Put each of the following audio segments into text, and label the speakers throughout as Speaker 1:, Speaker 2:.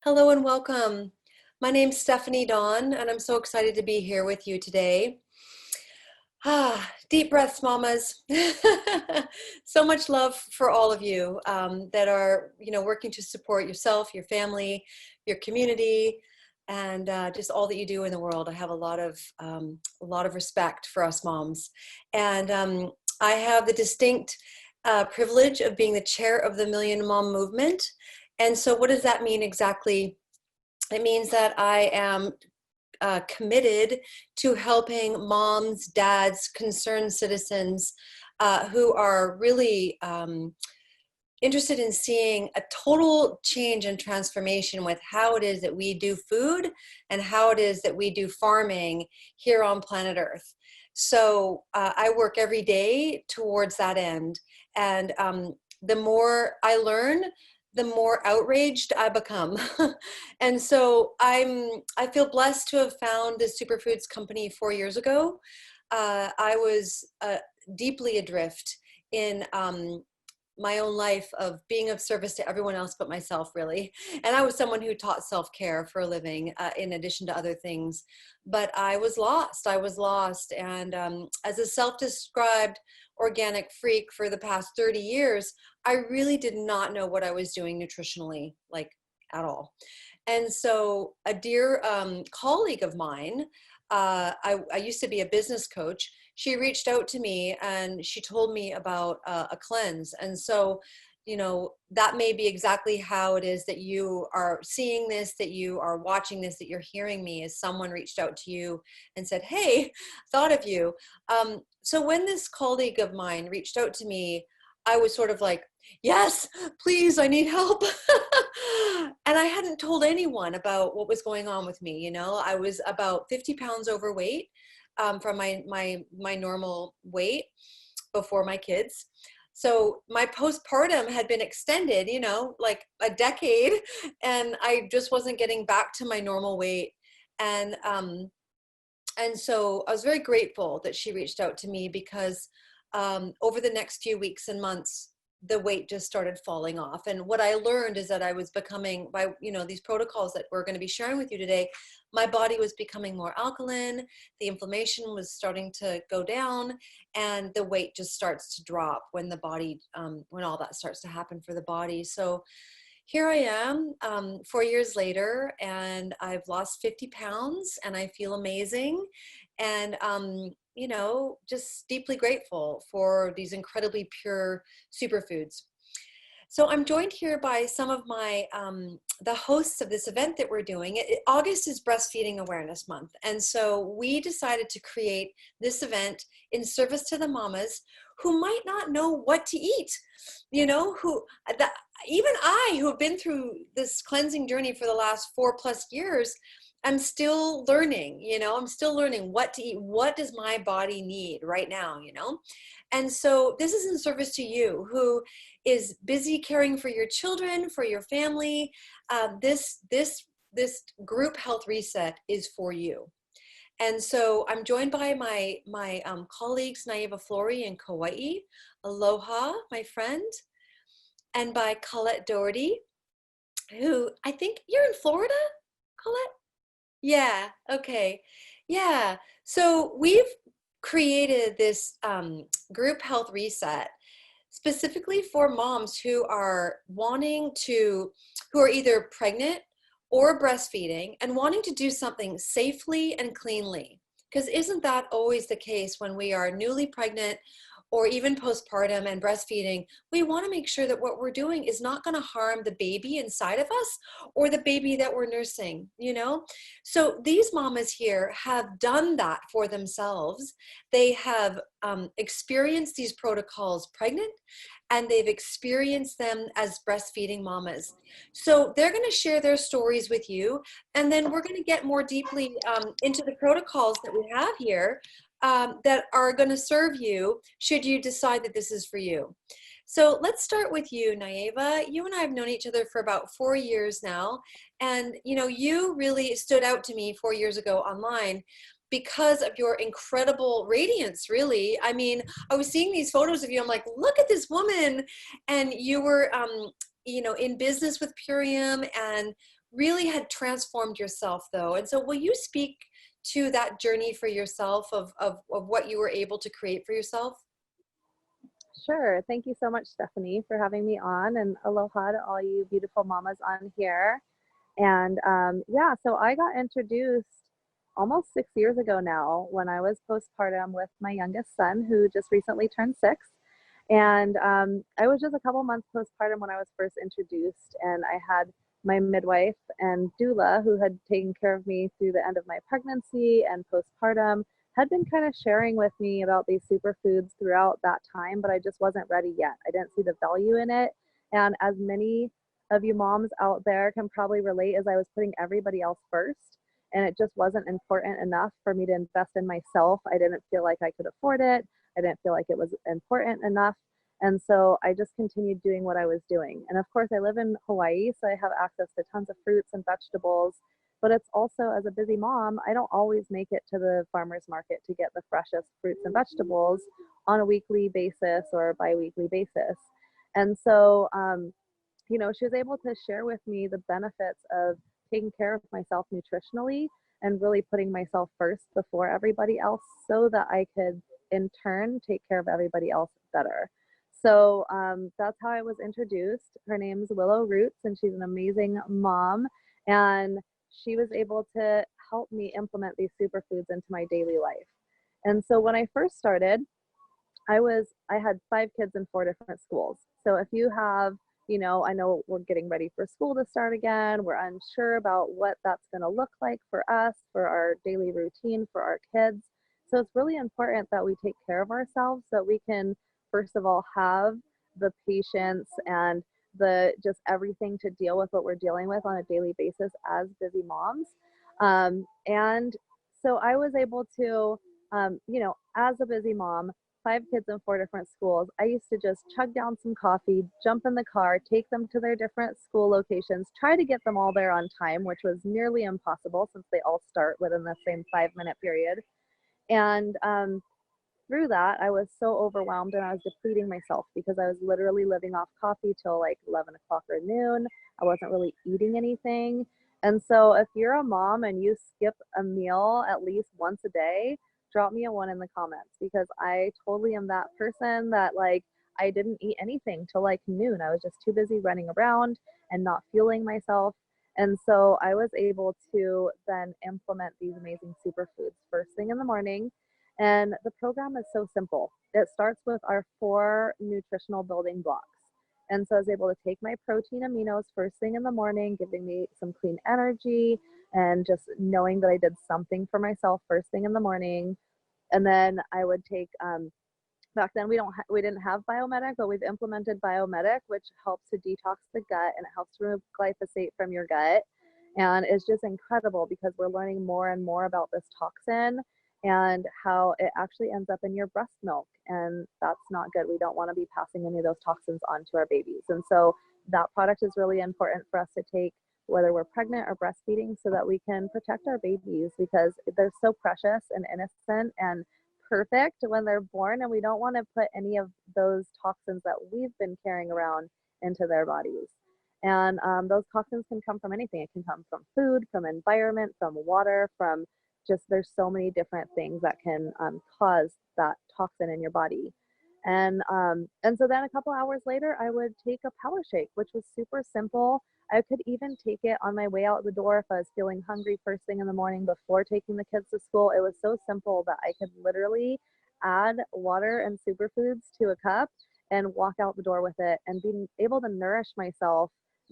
Speaker 1: Hello and welcome. My name's Stephanie Dawn, and I'm so excited to be here with you today. Deep breaths, mamas. So much love for all of you that are, working to support yourself, your family, your community, and just all that you do in the world. I have a lot of respect for us moms, and I have the distinct privilege of being the chair of the Million Mom Movement. And so, what does that mean exactly? It means that I am committed to helping moms, dads, concerned citizens who are really interested in seeing a total change and transformation with how it is that we do food and how it is that we do farming here on planet Earth. So I work every day towards that end. And the more I learn, the more outraged I become. And so I feel blessed to have found this superfoods company 4 years ago. I was deeply adrift in my own life of being of service to everyone else but myself, really. And I was someone who taught self-care for a living, in addition to other things. But I was lost. And as a self-described organic freak for the past 30 years, I really did not know what I was doing nutritionally, like at all. And so a dear colleague of mine, I used to be a business coach. She reached out to me and she told me about a cleanse. And so, that may be exactly how it is that you are seeing this, that you are watching this, that you're hearing me, as someone reached out to you and said, hey, thought of you. So when this colleague of mine reached out to me, I was sort of like, yes, please, I need help. And I hadn't told anyone about what was going on with me. I was about 50 pounds overweight from my normal weight before my kids. So my postpartum had been extended, like a decade, and I just wasn't getting back to my normal weight. And so I was very grateful that she reached out to me because over the next few weeks and months, the weight just started falling off. And what I learned is that I was becoming, by these protocols that we're going to be sharing with you today, my body was becoming more alkaline, the inflammation was starting to go down, and the weight just starts to drop when the body, when all that starts to happen for the body. So here I am 4 years later, and I've lost 50 pounds and I feel amazing. And, just deeply grateful for these incredibly pure superfoods. So I'm joined here by some of my, the hosts of this event that we're doing. August is Breastfeeding Awareness Month. And so we decided to create this event in service to the mamas who might not know what to eat, even I, who have been through this cleansing journey for the last 4+ years, I'm still learning, I'm still learning what to eat. What does my body need right now? And so this is in service to you who is busy caring for your children, for your family. This group health reset is for you. And so I'm joined by my colleagues, Naiva Flory in Kauai. Aloha, my friend. And by Colette Doherty, who I think you're in Florida, Colette? Yeah, okay. Yeah, so we've created this group health reset specifically for moms who are who are either pregnant or breastfeeding and wanting to do something safely and cleanly. Because isn't that always the case when we are newly pregnant or even postpartum and breastfeeding? We want to make sure that what we're doing is not going to harm the baby inside of us or the baby that we're nursing. So these mamas here have done that for themselves. They have experienced these protocols pregnant, and they've experienced them as breastfeeding mamas. So they're going to share their stories with you, and then we're going to get more deeply into the protocols that we have here that are going to serve you should you decide that this is for you. So let's start with you, Naiva. You and I have known each other for about 4 years now. And, you really stood out to me 4 years ago online because of your incredible radiance, really. I mean, I was seeing these photos of you. I'm like, look at this woman. And you were, in business with Purium and really had transformed yourself though. And so will you speak to that journey for yourself of what you were able to create for yourself?
Speaker 2: Sure. Thank you so much, Stephanie, for having me on, and aloha to all you beautiful mamas on here. And yeah, so I got introduced almost 6 years ago now when I was postpartum with my youngest son, who just recently turned 6. And I was just a couple months postpartum when I was first introduced, and I had my midwife and doula who had taken care of me through the end of my pregnancy and postpartum had been kind of sharing with me about these superfoods throughout that time, but I just wasn't ready yet. I didn't see the value in it. And as many of you moms out there can probably relate, as I was putting everybody else first, and it just wasn't important enough for me to invest in myself. I didn't feel like I could afford it. I didn't feel like it was important enough. And so I just continued doing what I was doing. And of course, I live in Hawaii, so I have access to tons of fruits and vegetables. But it's also, as a busy mom, I don't always make it to the farmer's market to get the freshest fruits and vegetables on a weekly basis or bi-weekly basis. And so, she was able to share with me the benefits of taking care of myself nutritionally and really putting myself first before everybody else so that I could in turn take care of everybody else better. So that's how I was introduced. Her name's Willow Roots, and she's an amazing mom. And she was able to help me implement these superfoods into my daily life. And so when I first started, I had 5 kids in 4 different schools. So if you have, I know we're getting ready for school to start again. We're unsure about what that's going to look like for us, for our daily routine, for our kids. So it's really important that we take care of ourselves so that we can, first of all, have the patience and the just everything to deal with what we're dealing with on a daily basis as busy moms. And so I was able to, as a busy mom, 5 kids in 4 different schools, I used to just chug down some coffee, jump in the car, take them to their different school locations, try to get them all there on time, which was nearly impossible since they all start within the same 5-minute period. And through that, I was so overwhelmed and I was depleting myself because I was literally living off coffee till like 11 o'clock or noon. I wasn't really eating anything. And so if you're a mom and you skip a meal at least once a day, drop me a 1 in the comments because I totally am that person that like I didn't eat anything till like noon. I was just too busy running around and not fueling myself. And so I was able to then implement these amazing superfoods first thing in the morning. And the program is so simple. It starts with our 4 nutritional building blocks. And so I was able to take my protein aminos first thing in the morning, giving me some clean energy and just knowing that I did something for myself first thing in the morning. And then I would take back then we didn't have Biomedic, but we've implemented Biomedic, which helps to detox the gut and it helps to remove glyphosate from your gut. And it's just incredible because we're learning more and more about this toxin and how it actually ends up in your breast milk. And that's not good. We don't want to be passing any of those toxins on to our babies. And so that product is really important for us to take whether we're pregnant or breastfeeding so that we can protect our babies because they're so precious and innocent and perfect when they're born, and we don't want to put any of those toxins that we've been carrying around into their bodies. And those toxins can come from anything. It can come from food, from environment, from water, from just there's so many different things that can cause that toxin in your body. And so then a couple hours later, I would take a power shake, which was super simple. I could even take it on my way out the door if I was feeling hungry first thing in the morning before taking the kids to school. It was so simple that I could literally add water and superfoods to a cup and walk out the door with it and being able to nourish myself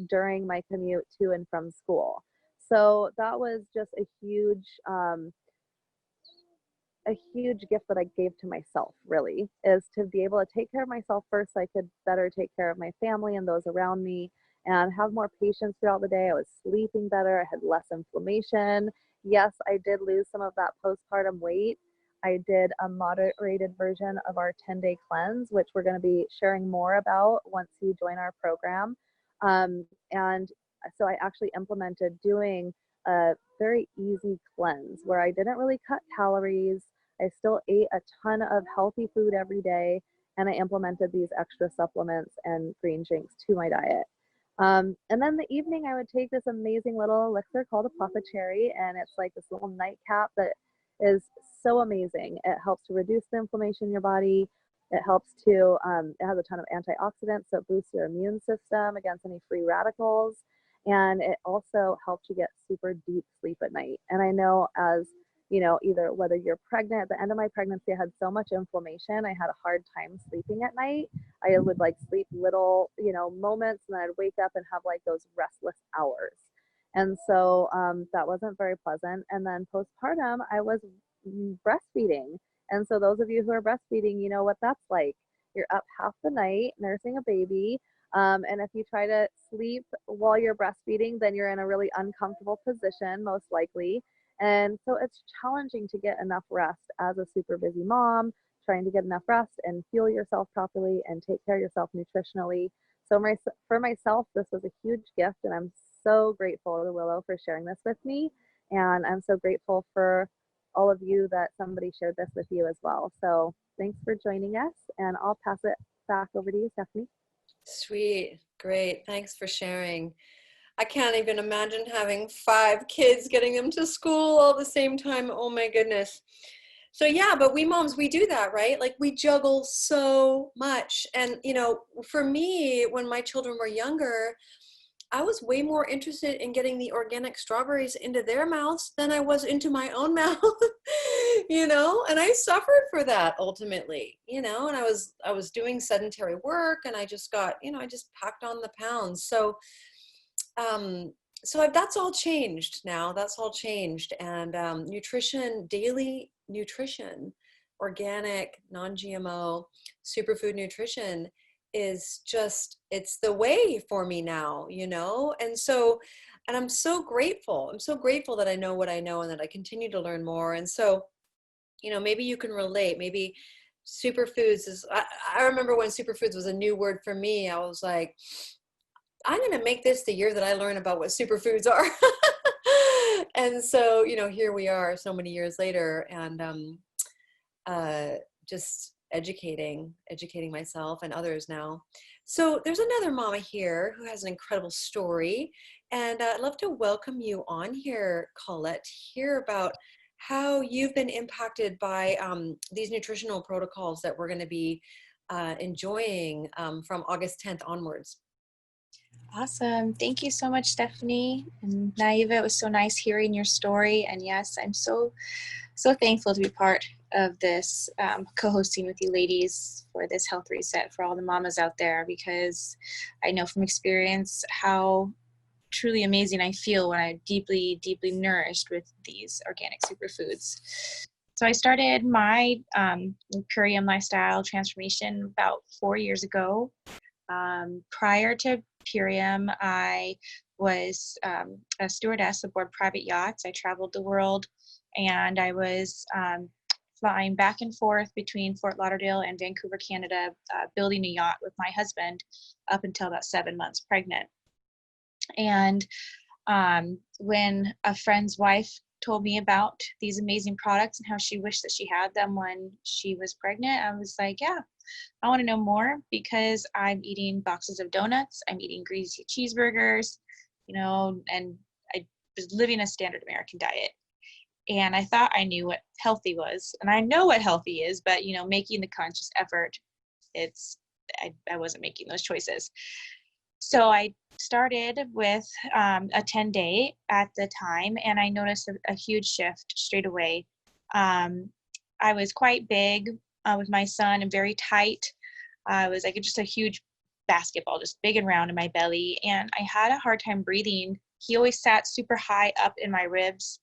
Speaker 2: during my commute to and from school. So that was just a huge gift that I gave to myself, really, is to be able to take care of myself first so I could better take care of my family and those around me and have more patience throughout the day. I was sleeping better. I had less inflammation. Yes, I did lose some of that postpartum weight. I did a moderated version of our 10-day cleanse, which we're going to be sharing more about once you join our program. And so I actually implemented doing a very easy cleanse where I didn't really cut calories. I still ate a ton of healthy food every day, and I implemented these extra supplements and green drinks to my diet. And then the evening, I would take this amazing little elixir called a Apothecary, and it's like this little nightcap that is so amazing. It helps to reduce the inflammation in your body. It helps to, it has a ton of antioxidants, so it boosts your immune system against any free radicals. And it also helps you get super deep sleep at night. And I know as either whether you're pregnant, at the end of my pregnancy, I had so much inflammation, I had a hard time sleeping at night. I would like sleep little, moments, and then I'd wake up and have like those restless hours. And so that wasn't very pleasant. And then postpartum, I was breastfeeding. And so those of you who are breastfeeding, you know what that's like. You're up half the night nursing a baby. And if you try to sleep while you're breastfeeding, then you're in a really uncomfortable position, most likely. And so it's challenging to get enough rest as a super busy mom, trying to get enough rest and fuel yourself properly and take care of yourself nutritionally. So for myself, this was a huge gift, and I'm so grateful to Willow for sharing this with me. And I'm so grateful for all of you that somebody shared this with you as well. So thanks for joining us, and I'll pass it back over to you, Stephanie.
Speaker 1: Sweet. Great. Thanks for sharing. I can't even imagine having 5 kids, getting them to school all the same time. Oh my goodness. So yeah, but we moms, we do that, right? Like we juggle so much. And for me, when my children were younger, I was way more interested in getting the organic strawberries into their mouths than I was into my own mouth, and I suffered for that ultimately, and I was doing sedentary work, and I just got, I just packed on the pounds. So that's all changed now. That's all changed. And nutrition, daily nutrition, organic, non-GMO, superfood nutrition is just, it's the way for me now, and I'm so grateful. I'm so grateful that I know what I know and that I continue to learn more. And so, maybe you can relate. Maybe superfoods is, I remember when superfoods was a new word for me, I was like, I'm going to make this the year that I learn about what superfoods are. And so, here we are so many years later, and just educating myself and others now. So there's another mama here who has an incredible story, and I'd love to welcome you on here, Colette, to hear about how you've been impacted by these nutritional protocols that we're going to be enjoying from August 10th onwards.
Speaker 3: Awesome. Thank you so much, Stephanie. And Naiva, it was so nice hearing your story. And yes, I'm so thankful to be part of this, co-hosting with you ladies for this health reset for all the mamas out there, because I know from experience how truly amazing I feel when I'm deeply, deeply nourished with these organic superfoods. So I started my Purium lifestyle transformation about 4 years ago. Prior to Purium, I was a stewardess aboard private yachts. I traveled the world, and I was flying back and forth between Fort Lauderdale and Vancouver, Canada, building a yacht with my husband up until about 7 months pregnant. And when a friend's wife told me about these amazing products and how she wished that she had them when she was pregnant, I was like, yeah, I want to know more, because I'm eating boxes of donuts, I'm eating greasy cheeseburgers, and I was living a standard American diet. And I thought I knew what healthy was, and I know what healthy is, but making the conscious effort, I wasn't making those choices. So I started with a 10-day at the time, and I noticed a huge shift straight away. I was quite big with my son and very tight. I was like just a huge basketball, just big and round in my belly, and I had a hard time breathing. He always sat super high up in my ribs.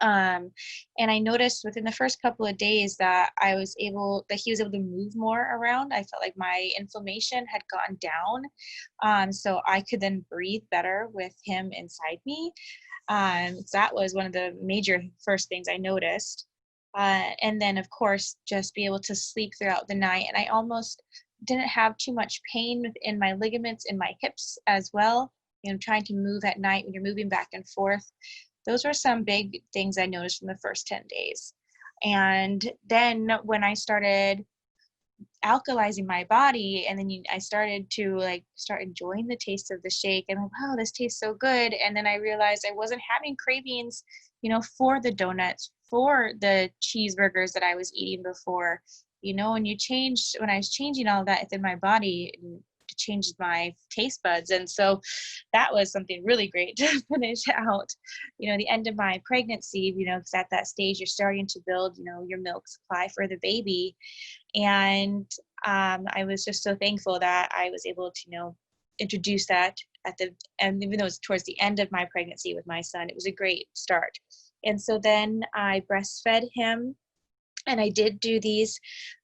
Speaker 3: And I noticed within the first couple of days that he was able to move more around. I felt like my inflammation had gone down. So I could then breathe better with him inside me. So that was one of the major first things I noticed. And then of course, just be able to sleep throughout the night. And I almost didn't have too much pain in my ligaments in my hips as well. Trying to move at night when you're moving back and forth. Those were some big things I noticed in the first 10 days. And then when I started alkalizing my body. And then I started to start enjoying the taste of the shake, and like, wow, this tastes so good. And then I realized I wasn't having cravings, for the donuts, for the cheeseburgers that I was eating before, and when I was changing all of that within my body, it changed my taste buds. And so that was something really great to finish out, the end of my pregnancy, because at that stage you're starting to build, your milk supply for the baby. And I was just so thankful that I was able to, introduce that and even though it was towards the end of my pregnancy with my son, it was a great start. And so then I breastfed him, and I did do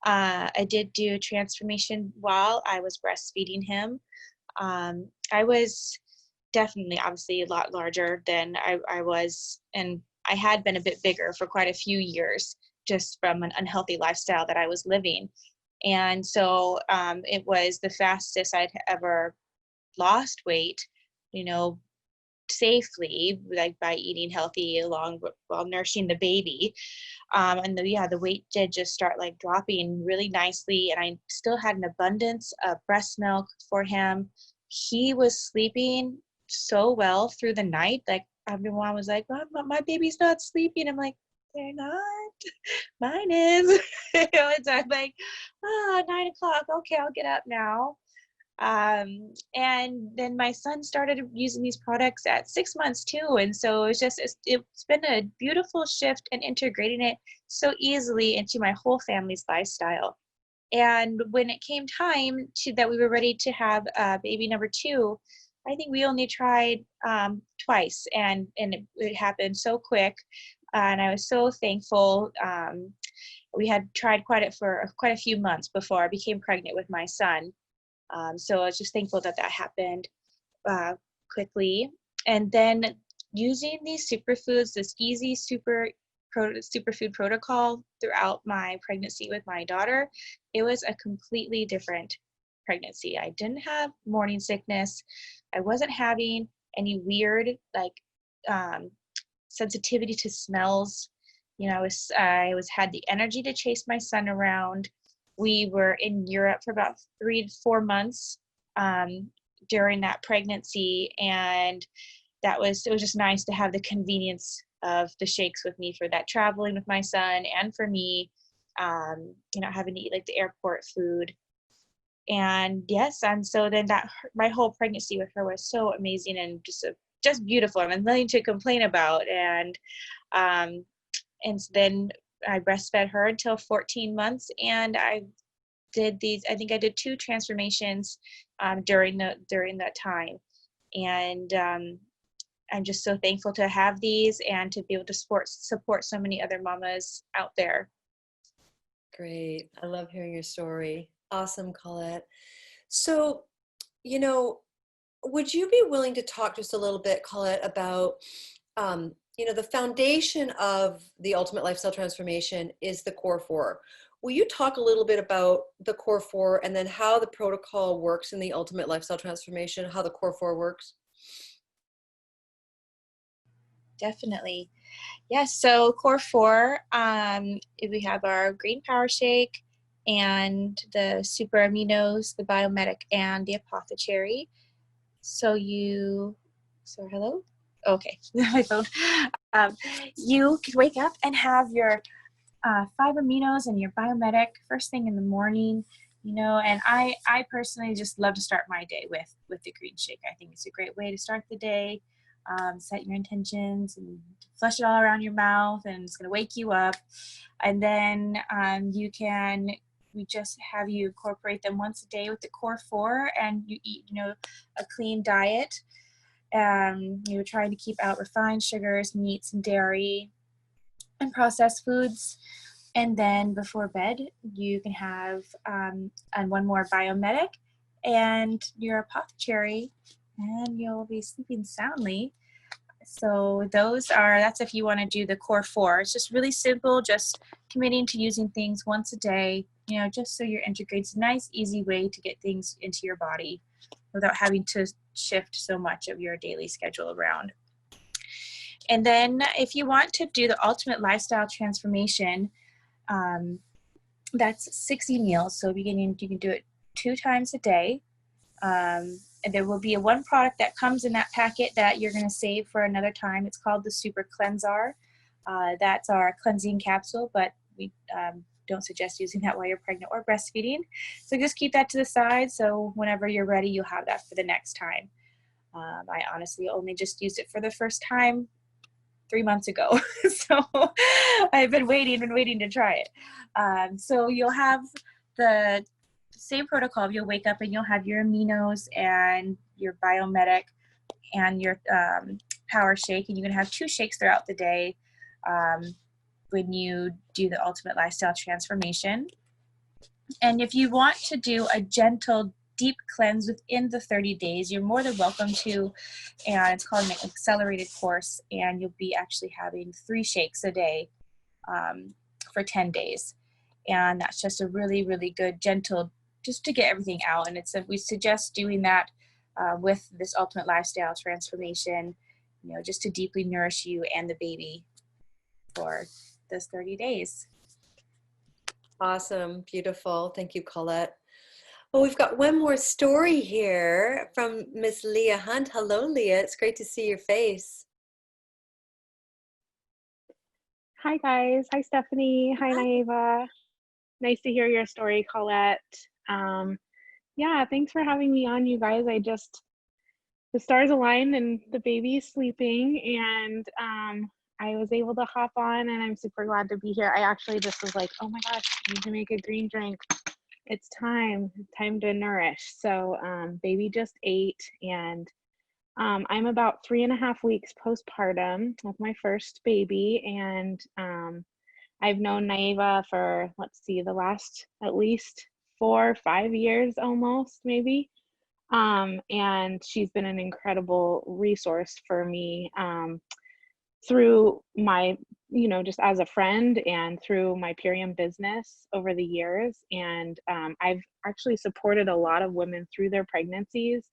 Speaker 3: a transformation while I was breastfeeding him. I was definitely, obviously, a lot larger than I was, and I had been a bit bigger for quite a few years, just from an unhealthy lifestyle that I was living. And so it was the fastest I'd ever lost weight, safely, like by eating healthy while nursing the baby. And the weight did just start dropping really nicely, and I still had an abundance of breast milk for him. He was sleeping so well through the night. Everyone was like, my baby's not sleeping. I'm like, they're not. Mine is. And so I'm like, 9:00. Okay, I'll get up now. And then my son started using these products at 6 months too. And so it's been a beautiful shift and integrating it so easily into my whole family's lifestyle. And when it came time that we were ready to have baby number 2, I think we only tried twice, and it happened so quick. And I was so thankful. We had tried quite a few months before I became pregnant with my son. So I was just thankful that happened quickly. And then using these superfoods, this easy superfood protocol throughout my pregnancy with my daughter, it was a completely different pregnancy. I didn't have morning sickness. I wasn't having any weird sensitivity to smells. I had the energy to chase my son around. We were in Europe for about 3 to 4 months during that pregnancy, and it was just nice to have the convenience of the shakes with me for that traveling with my son, and for me, having to eat the airport food. And yes, and so then my whole pregnancy with her was so amazing and just beautiful, and nothing to complain about. And so then I breastfed her until 14 months, and I think I did 2 transformations during that time. And I'm just so thankful to have these and to be able to support so many other mamas out there.
Speaker 1: Great. I love hearing your story. Awesome, Colette. So, would you be willing to talk just a little bit, Colette, about, the foundation of the ultimate lifestyle transformation is the core 4. Will you talk a little bit about the core 4 and then how the protocol works in the ultimate lifestyle transformation, how the core 4 works?
Speaker 3: Definitely. Yes. So core 4, we have our green power shake and the super aminos, the biomedic, and the apothecary. So hello? Okay, my phone. You could wake up and have your 5 aminos and your biomedic first thing in the morning, and I personally just love to start my day with the green shake. I think it's a great way to start the day. Set your intentions and flush it all around your mouth, and it's going to wake you up. And then we just have you incorporate them once a day with the core 4, and you eat, a clean diet. You're trying to keep out refined sugars, meats, and dairy, and processed foods. And then before bed, you can have and one more biomedic and your apothecary, and you'll be sleeping soundly. So that's if you want to do the core 4. It's just really simple, just committing to using things once a day, just so you're integrating. It's a nice, easy way to get things into your body without having to shift so much of your daily schedule around. And then if you want to do the ultimate lifestyle transformation, That's 60 meals. So beginning, you can do it 2 times a day. And there will be a one product that comes in that packet that you're going to save for another time. It's called the Super Cleansar. That's our cleansing capsule, but we don't suggest using that while you're pregnant or breastfeeding. So just keep that to the side. So whenever you're ready, you'll have that for the next time. I honestly only just used it for the first time 3 months ago. So I've been waiting to try it. So you'll have the same protocol. You'll wake up and you'll have your aminos and your biomedic and your power shake, and you can have 2 shakes throughout the day when you do the ultimate lifestyle transformation. And if you want to do a gentle deep cleanse within the 30 days, you're more than welcome to, and it's called an accelerated course, and you'll be actually having 3 shakes a day for 10 days. And that's just a really, really good, gentle, just to get everything out. And we suggest doing that with this ultimate lifestyle transformation, just to deeply nourish you and the baby for those 30 days.
Speaker 1: Awesome. Beautiful. Thank you, Colette. Well, we've got one more story here from Miss Leah Hunt. Hello, Leah. It's great to see your face.
Speaker 4: Hi, guys. Hi, Stephanie. Hi, Naeva. Nice to hear your story, Colette. Yeah, thanks for having me on, you guys. The stars aligned and the baby's sleeping, and I was able to hop on, and I'm super glad to be here. I actually just was like, oh my gosh, I need to make a green drink. It's time to nourish. So baby just ate, and I'm about 3.5 weeks postpartum with my first baby, and I've known Naeva for, the last at least 4 or 5 years almost, maybe. And she's been an incredible resource for me through my, just as a friend and through my Purium business over the years. And I've actually supported a lot of women through their pregnancies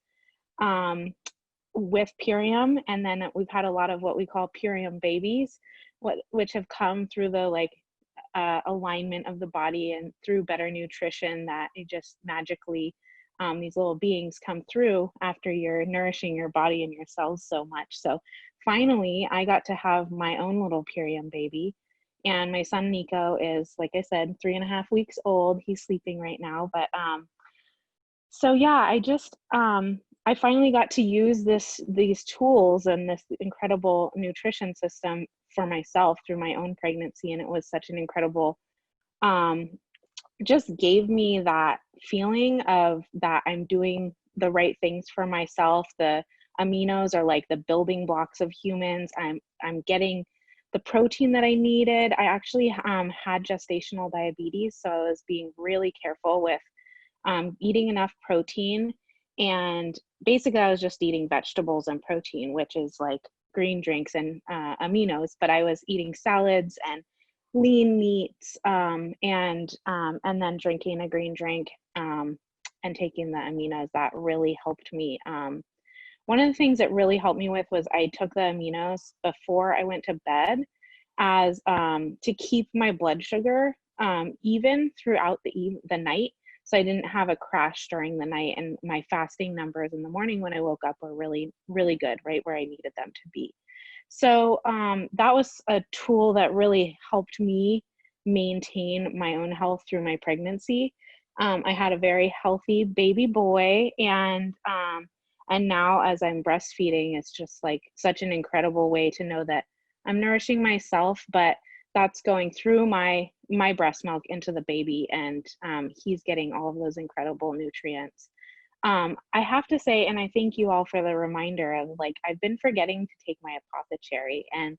Speaker 4: with Purium. And then we've had a lot of what we call Purium babies, which have come through the alignment of the body and through better nutrition, that it just magically these little beings come through after you're nourishing your body and your cells so much. So finally, I got to have my own little Purium baby. And my son Nico is, like I said, 3.5 weeks old. He's sleeping right now. But so yeah, I finally got to use these tools and this incredible nutrition system for myself through my own pregnancy. And it was such an incredible, just gave me that feeling of that I'm doing the right things for myself. The aminos are like the building blocks of humans. I'm getting the protein that I needed. I actually had gestational diabetes, so I was being really careful with eating enough protein. And basically I was just eating vegetables and protein, which is like green drinks and aminos, but I was eating salads and lean meats, and then drinking a green drink and taking the aminos. That really helped me. One of the things that really helped me with was I took the aminos before I went to bed as to keep my blood sugar even throughout the night, so I didn't have a crash during the night, and my fasting numbers in the morning when I woke up were really, really good, right where I needed them to be. So that was a tool that really helped me maintain my own health through my pregnancy. I had a very healthy baby boy, and now as I'm breastfeeding, it's just like such an incredible way to know that I'm nourishing myself, but that's going through my breast milk into the baby, and he's getting all of those incredible nutrients. I have to say, and I thank you all for the reminder of, I've been forgetting to take my apothecary, and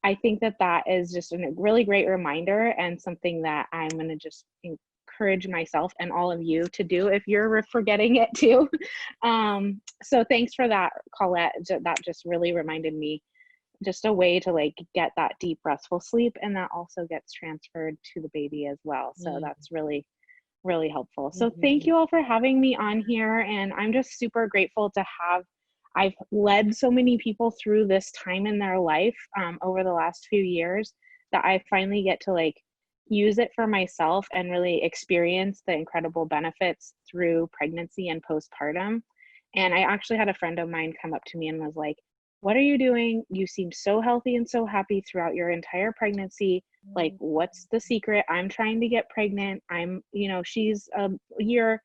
Speaker 4: I think that is just a really great reminder, and something that I'm going to just encourage myself and all of you to do if you're forgetting it too. So thanks for that, Colette. That just really reminded me, just a way to get that deep restful sleep, and that also gets transferred to the baby as well. So that's really, really helpful. So thank you all for having me on here, and I'm just super grateful to I've led so many people through this time in their life over the last few years, that I finally get to use it for myself and really experience the incredible benefits through pregnancy and postpartum. And I actually had a friend of mine come up to me and was like, what are you doing? You seem so healthy and so happy throughout your entire pregnancy. Like, what's the secret? I'm trying to get pregnant. I'm, you know, she's a year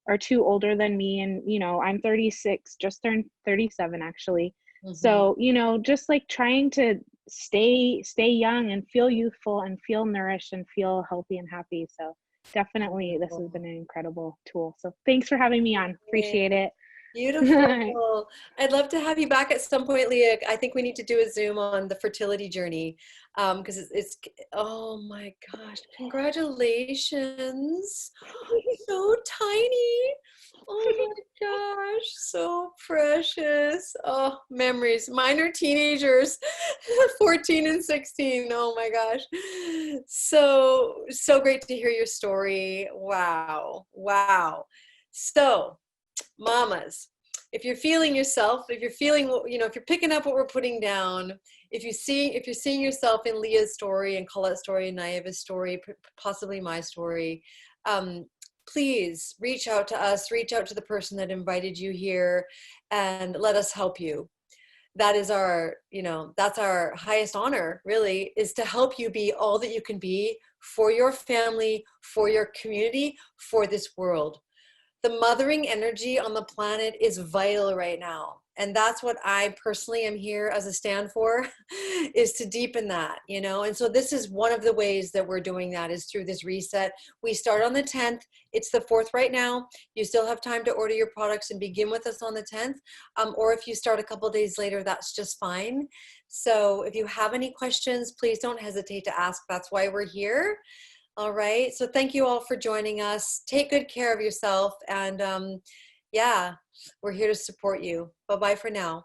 Speaker 4: or two older than me. And, you know, I'm 36, just turned 37 actually. So, you know, just like trying to stay young and feel youthful and feel nourished and feel healthy and happy. So definitely this has been an incredible tool. So thanks for having me on. Appreciate it.
Speaker 1: Beautiful. I'd love to have you back at some point, Leah. I think we need to do a Zoom on the fertility journey, because it's oh my gosh, congratulations. So tiny. Oh my gosh, so precious. Oh, memories. Mine are teenagers, 14 and 16. Oh my gosh. So great to hear your story. Wow. Wow. So, mamas, if you're feeling yourself, if you're feeling, you know, if you're picking up what we're putting down, if you're seeing yourself in Leah's story and Colette's story and Naiva's story, possibly my story, please reach out to us, reach out to the person that invited you here, and let us help you. That is our, you know, that's our highest honor, really, is to help you be all that you can be for your family, for your community, for this world. The mothering energy on the planet is vital right now. And that's what I personally am here as a stand for, is to deepen that, you know? And so this is one of the ways that we're doing that, is through this reset. We start on the 10th. It's the 4th right now. You still have time to order your products and begin with us on the 10th. Or if you start a couple days later, that's just fine. So if you have any questions, please don't hesitate to ask. That's why we're here. All right. So thank you all for joining us. Take good care of yourself. And yeah, we're here to support you. Bye-bye for now.